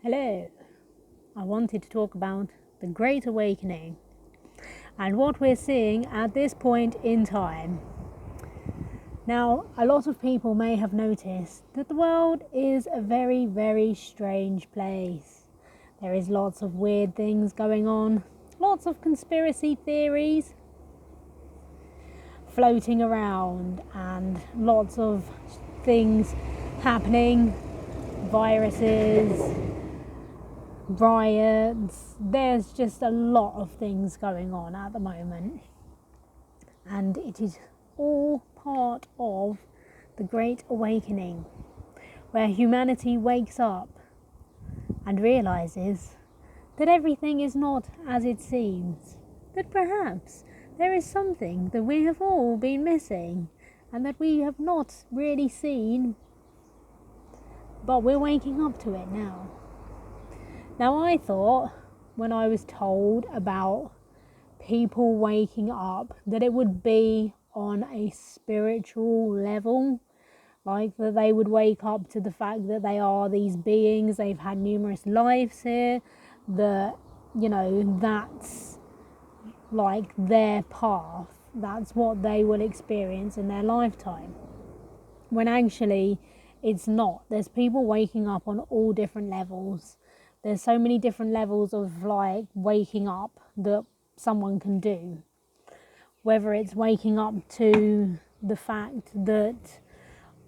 Hello, I wanted to talk about the Great Awakening and what we're seeing at this point in time. Now, a lot of people may have noticed that the world is a very, very strange place. There is lots of weird things going on, lots of conspiracy theories floating around, and lots of things happening, viruses, riots. There's just a lot of things going on at the moment, and it is all part of the Great Awakening, where humanity wakes up and realizes that everything is not as it seems, that perhaps there is something that we have all been missing and that we have not really seen, but we're waking up to it now. Now, I thought when I was told about people waking up that it would be on a spiritual level, like that they would wake up to the fact that they are these beings, they've had numerous lives here, that, that's like their path, that's what they will experience in their lifetime. When actually it's not. There's people waking up on all different levels. There's so many different levels of waking up that someone can do. Whether it's waking up to the fact that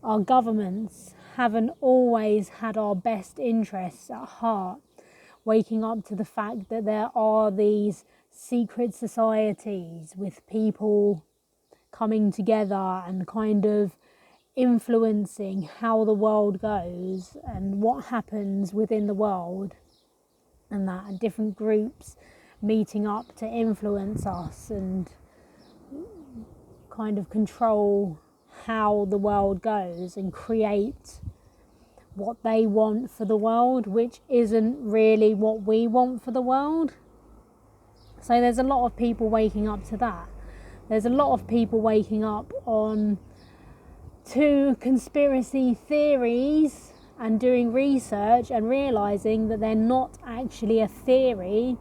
our governments haven't always had our best interests at heart, waking up to the fact that there are these secret societies with people coming together and kind of influencing how the world goes and what happens within the world, and that different groups meeting up to influence us and kind of control how the world goes and create what they want for the world, which isn't really what we want for the world. So there's a lot of people waking up to that. There's a lot of people waking up on to conspiracy theories and doing research and realizing that they're not actually a theory,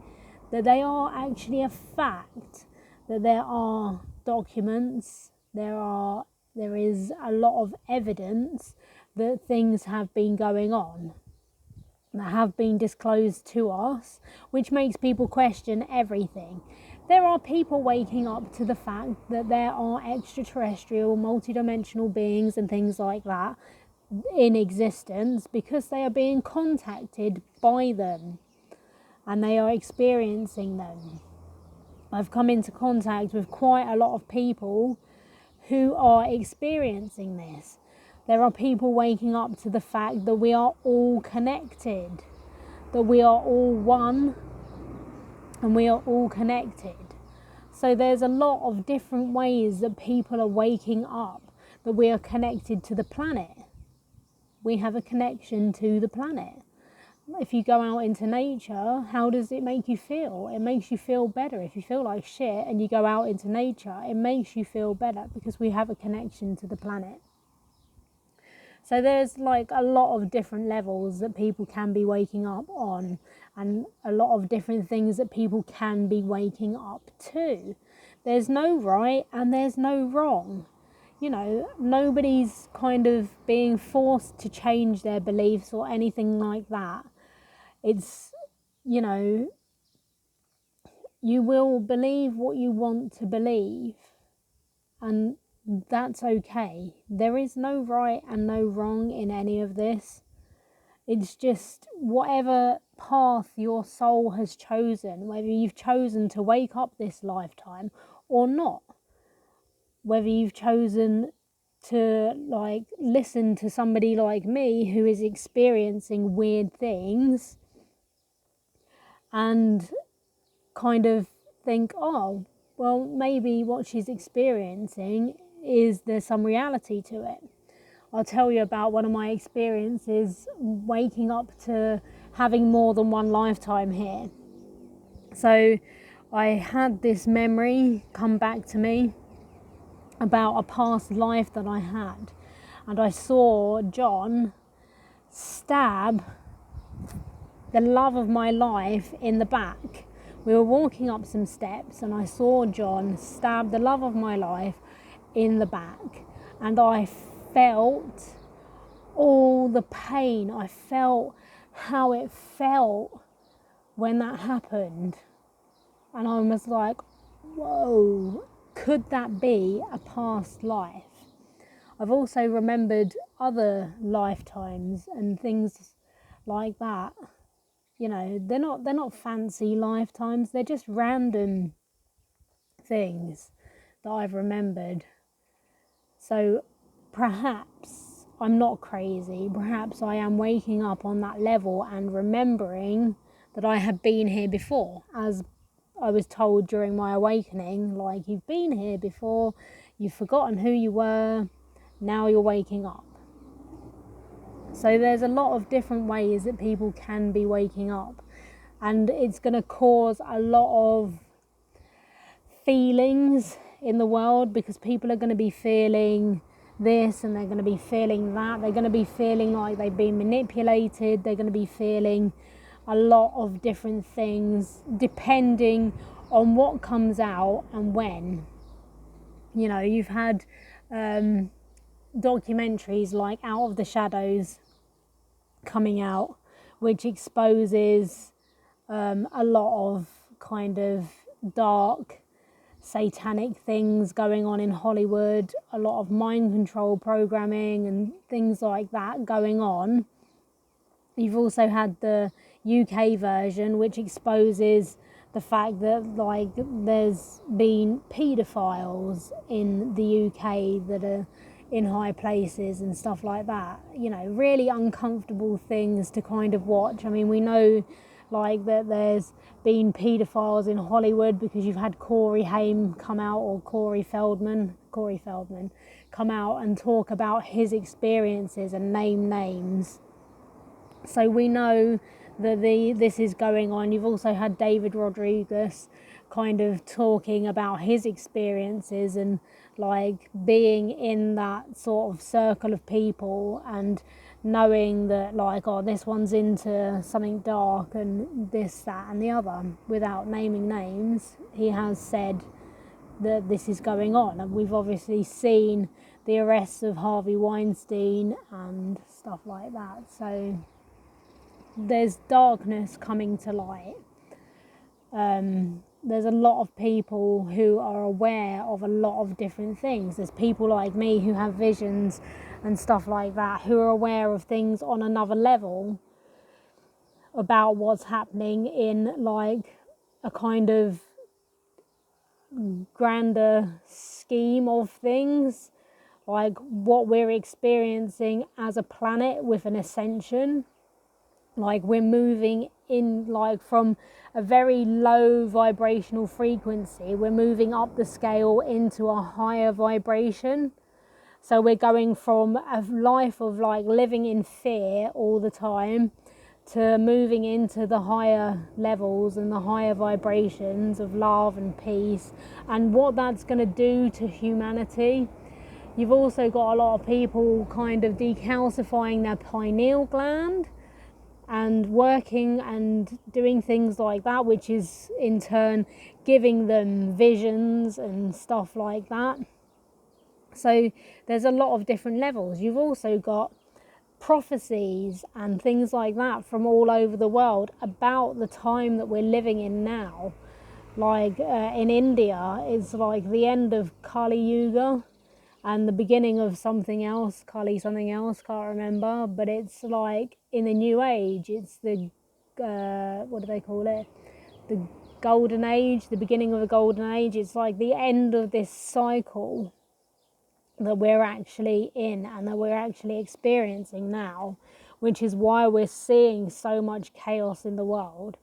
that they are actually a fact, that there are documents, there is a lot of evidence that things have been going on, that have been disclosed to us, which makes people question everything. There are people waking up to the fact that there are extraterrestrial, multidimensional beings and things like that in existence because they are being contacted by them and they are experiencing them. I've come into contact with quite a lot of people who are experiencing this. There are people waking up to the fact that we are all connected, that we are all one and we are all connected. So there's a lot of different ways that people are waking up, that we are connected to the planet. We have a connection to the planet. If you go out into nature, how does it make you feel? It makes you feel better. If you feel like shit and you go out into nature, it makes you feel better because we have a connection to the planet. So there's a lot of different levels that people can be waking up on, and a lot of different things that people can be waking up to. There's no right and there's no wrong. Nobody's kind of being forced to change their beliefs or anything like that. It's, you will believe what you want to believe, and that's okay. There is no right and no wrong in any of this. It's just whatever path your soul has chosen, whether you've chosen to wake up this lifetime or not, whether you've chosen to listen to somebody like me who is experiencing weird things and kind of think, oh, well, maybe what she's experiencing there's some reality to it. I'll tell you about one of my experiences waking up to having more than one lifetime here. So I had this memory come back to me about a past life that I had, and I saw John stab the love of my life in the back. We were walking up some steps and I saw John stab the love of my life in the back, and I felt all the pain. I felt how it felt when that happened, and I was like, whoa, could that be a past life? I've also remembered other lifetimes and things like that. You know, they're not fancy lifetimes, they're just random things that I've remembered. So perhaps I'm not crazy, perhaps I am waking up on that level and remembering that I have been here before, as I was told during my awakening, like, you've been here before, you've forgotten who you were, now you're waking up. So there's a lot of different ways that people can be waking up, and it's going to cause a lot of feelings in the world, because people are going to be feeling this and they're going to be feeling that. They're going to be feeling like they've been manipulated. They're going to be feeling a lot of different things depending on what comes out and when. You know, you've had documentaries like Out of the Shadows coming out, which exposes a lot of kind of dark satanic things going on in Hollywood, a lot of mind control programming and things like that going on. You've also had the UK version, which exposes the fact that, like, there's been paedophiles in the UK that are in high places and stuff like that. You know, really uncomfortable things to kind of watch. I mean, we know, like, that there's been paedophiles in Hollywood because you've had Corey Haim come out, or Corey Feldman come out and talk about his experiences and name names. So we know that this is going on. You've also had David Rodriguez kind of talking about his experiences and, like, being in that sort of circle of people and knowing that, like, oh, this one's into something dark and this, that and the other. Without naming names, he has said that this is going on, and we've obviously seen the arrests of Harvey Weinstein and stuff like that. So there's darkness coming to light. There's a lot of people who are aware of a lot of different things. There's people like me who have visions and stuff like that, who are aware of things on another level about what's happening in, like, a kind of grander scheme of things, like what we're experiencing as a planet with an ascension. Like, we're moving in, like, from a very low vibrational frequency, we're moving up the scale into a higher vibration. So we're going from a life of, like, living in fear all the time to moving into the higher levels and the higher vibrations of love and peace, and what that's going to do to humanity. You've also got a lot of people kind of decalcifying their pineal gland and working and doing things like that, which is in turn giving them visions and stuff like that. So there's a lot of different levels. You've also got prophecies and things like that from all over the world about the time that we're living in now. Like in India, it's like the end of Kali Yuga and the beginning of something else, Kali something else, can't remember, but it's like in the New Age, it's the, what do they call it? The Golden Age, the beginning of the Golden Age. It's like the end of this cycle that we're actually in and that we're actually experiencing now, which is why we're seeing so much chaos in the world.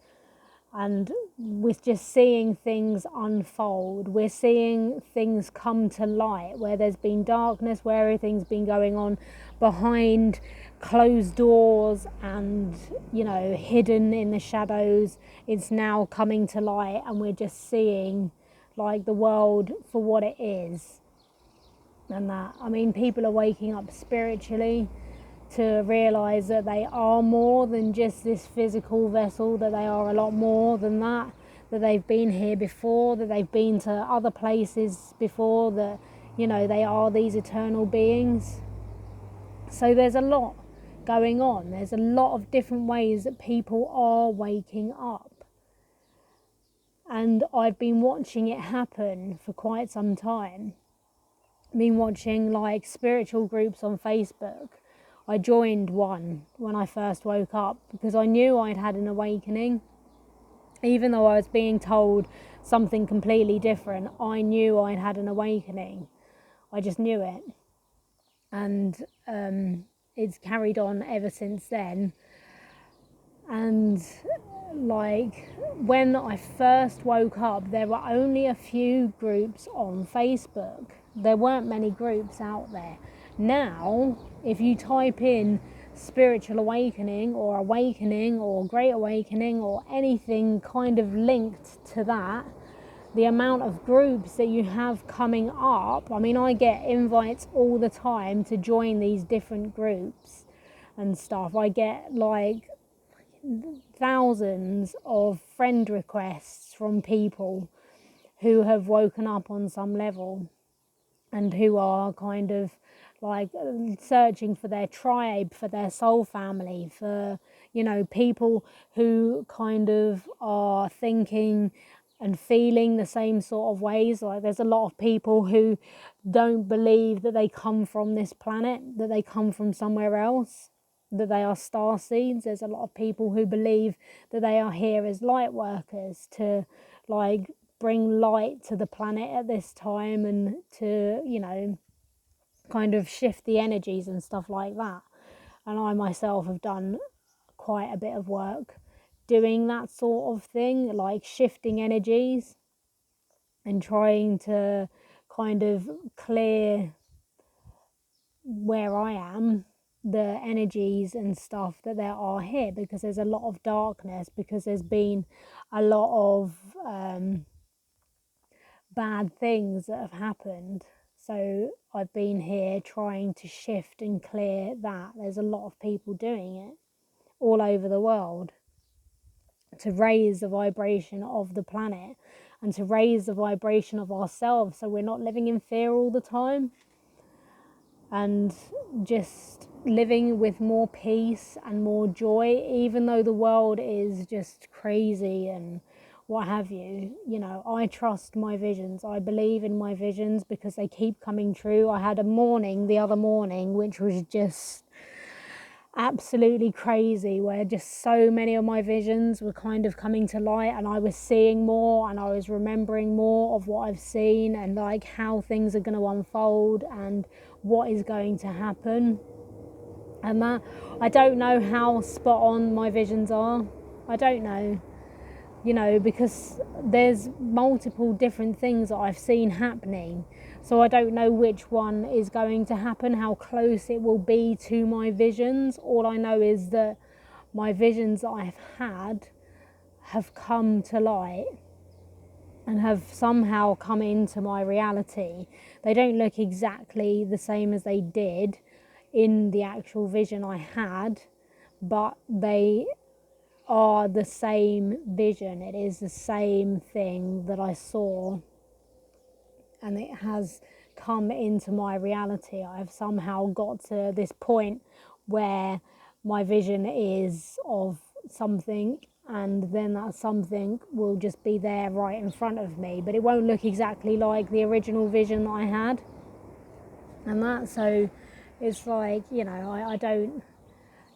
And we're just seeing things unfold. We're seeing things come to light where there's been darkness, where everything's been going on behind closed doors and, you know, hidden in the shadows. It's now coming to light, and we're just seeing, like, the world for what it is. And that, I mean, people are waking up spiritually. to realise that they are more than just this physical vessel, that they are a lot more than that, that they've been here before, that they've been to other places before, that, you know, they are these eternal beings. So there's a lot going on. There's a lot of different ways that people are waking up. And I've been watching it happen for quite some time. I've been watching like spiritual groups on Facebook. I joined one when I first woke up because I knew I'd had an awakening. Even though I was being told something completely different, I knew I'd had an awakening. I just knew it. And it's carried on ever since then. And like when I first woke up, there were only a few groups on Facebook. There weren't many groups out there. Now, if you type in spiritual awakening or great awakening or anything kind of linked to that, the amount of groups that you have coming up, I mean, I get invites all the time to join these different groups and stuff. I get like thousands of friend requests from people who have woken up on some level and who are kind of like searching for their tribe, for their soul family, for, you know, people who kind of are thinking and feeling the same sort of ways. Like there's a lot of people who don't believe that they come from this planet, that they come from somewhere else, that they are star seeds. There's a lot of people who believe that they are here as light workers to like bring light to the planet at this time and to, you know, kind of shift the energies and stuff like that. And I myself have done quite a bit of work doing that sort of thing, like shifting energies and trying to kind of clear where I am, the energies and stuff that there are here, because there's a lot of darkness, because there's been a lot of bad things that have happened. So I've been here trying to shift and clear that. There's a lot of people doing it all over the world to raise the vibration of the planet and to raise the vibration of ourselves, so we're not living in fear all the time and just living with more peace and more joy, even though the world is just crazy and what have you. You know, I trust my visions. I believe in my visions because they keep coming true. I had a morning the other morning which was just absolutely crazy, where just so many of my visions were kind of coming to light, and I was seeing more and I was remembering more of what I've seen and like how things are going to unfold and what is going to happen. And that, I don't know how spot on my visions are. I don't know, you know, because there's multiple different things that I've seen happening. So I don't know which one is going to happen, how close it will be to my visions. All I know is that my visions that I've had have come to light and have somehow come into my reality. They don't look exactly the same as they did in the actual vision I had, but they are the same vision. It is the same thing that I saw, and it has come into my reality. I've somehow got to this point where my vision is of something, and then that something will just be there right in front of me, but it won't look exactly like the original vision that I had. And that, so it's like, you know, I don't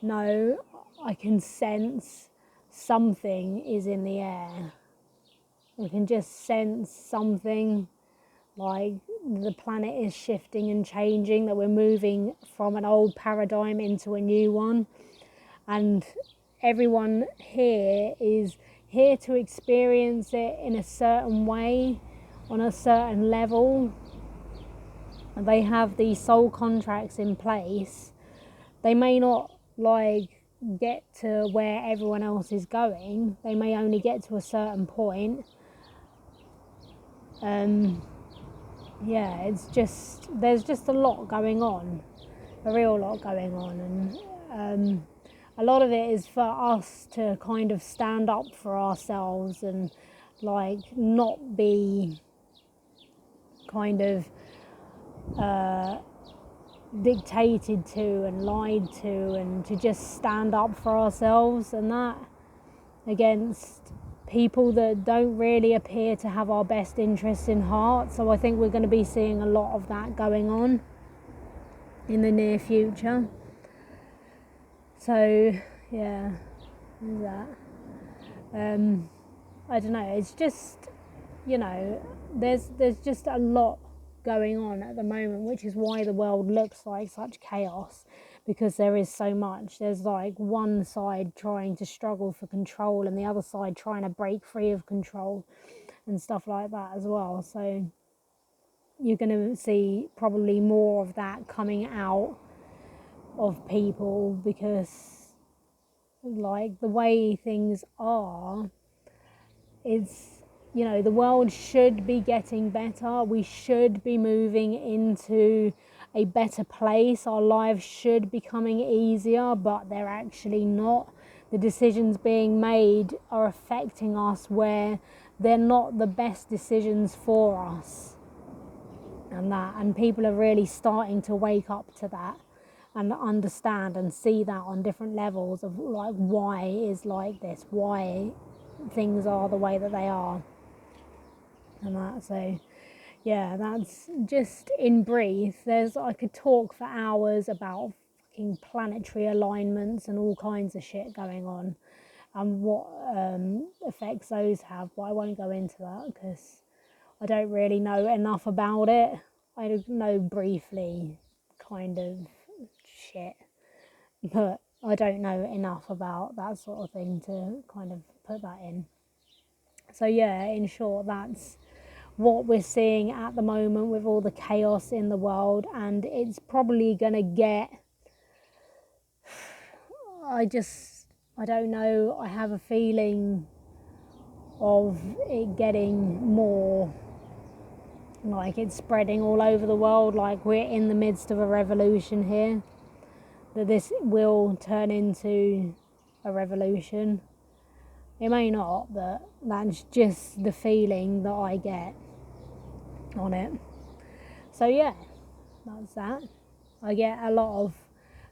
know, I can sense something is in the air. I can just sense something, like the planet is shifting and changing, that we're moving from an old paradigm into a new one. And everyone here is here to experience it in a certain way, on a certain level. And they have these soul contracts in place. They may not like get to where everyone else is going. They may only get to a certain point. Yeah, it's just, there's just a lot going on. a real lot going on, and a lot of it is for us to kind of stand up for ourselves and like not be kind of dictated to and lied to, and to just stand up for ourselves and that against people that don't really appear to have our best interests in heart. So I think we're going to be seeing a lot of that going on in the near future. So yeah, there's that. I don't know, it's just, there's just a lot going on at the moment, which is why the world looks like such chaos, because there is so much. There's like one side trying to struggle for control and the other side trying to break free of control and stuff like that as well. So you're going to see probably more of that coming out of people, because like the way things are, it's, the world should be getting better. We should be moving into a better place. Our lives should be becoming easier, but they're actually not. The decisions being made are affecting us where they're not the best decisions for us. And people are really starting to wake up to that and understand and see that on different levels of like why it is like this, why things are the way that they are. And that, so yeah, that's just in brief. I could talk for hours about fucking planetary alignments and all kinds of shit going on and what effects those have, but I won't go into that because I don't really know enough about it. I know briefly kind of shit, but I don't know enough about that sort of thing to kind of put that in. So yeah, in short, that's what we're seeing at the moment with all the chaos in the world, and it's probably going to get, I don't know, I have a feeling of it getting more, like it's spreading all over the world, like we're in the midst of a revolution here, that this will turn into a revolution. It may not, but that's just the feeling that I get on it. So yeah, that's that. I get a lot of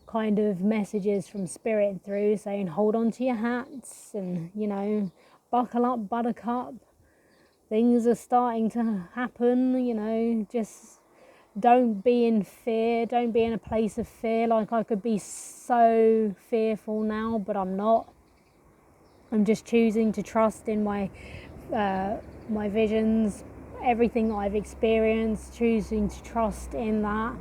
kind of messages from spirit through saying hold on to your hats and buckle up, buttercup, things are starting to happen, just don't be in fear, don't be in a place of fear. Like I could be so fearful now, but I'm not. I'm just choosing to trust in my visions, everything that I've experienced, choosing to trust in that.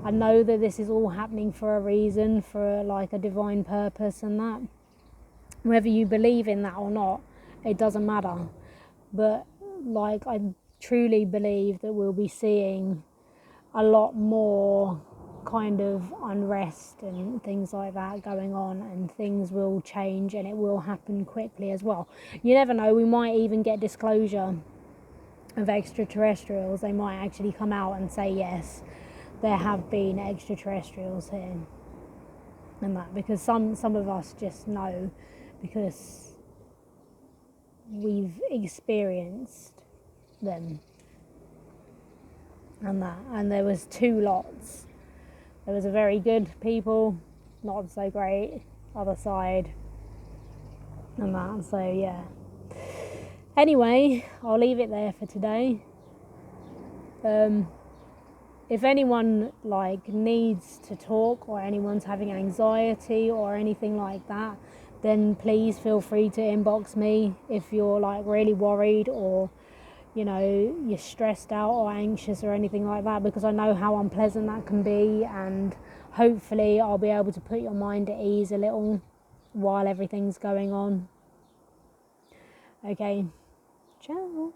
I know that this is all happening for a reason, for like a divine purpose, and that whether you believe in that or not, it doesn't matter. But like I truly believe that we'll be seeing a lot more kind of unrest and things like that going on, and things will change and it will happen quickly as well. You never know, we might even get disclosure of extraterrestrials. They might actually come out and say yes, there have been extraterrestrials here and that, because some of us just know because we've experienced them and that. And there was two lots. There was a very good people, not so great other side and that. So yeah, anyway, I'll leave it there for today. If anyone like needs to talk, or anyone's having anxiety or anything like that, then please feel free to inbox me if you're like really worried, or you're stressed out or anxious or anything like that, because I know how unpleasant that can be, and hopefully I'll be able to put your mind at ease a little while everything's going on. Okay, ciao.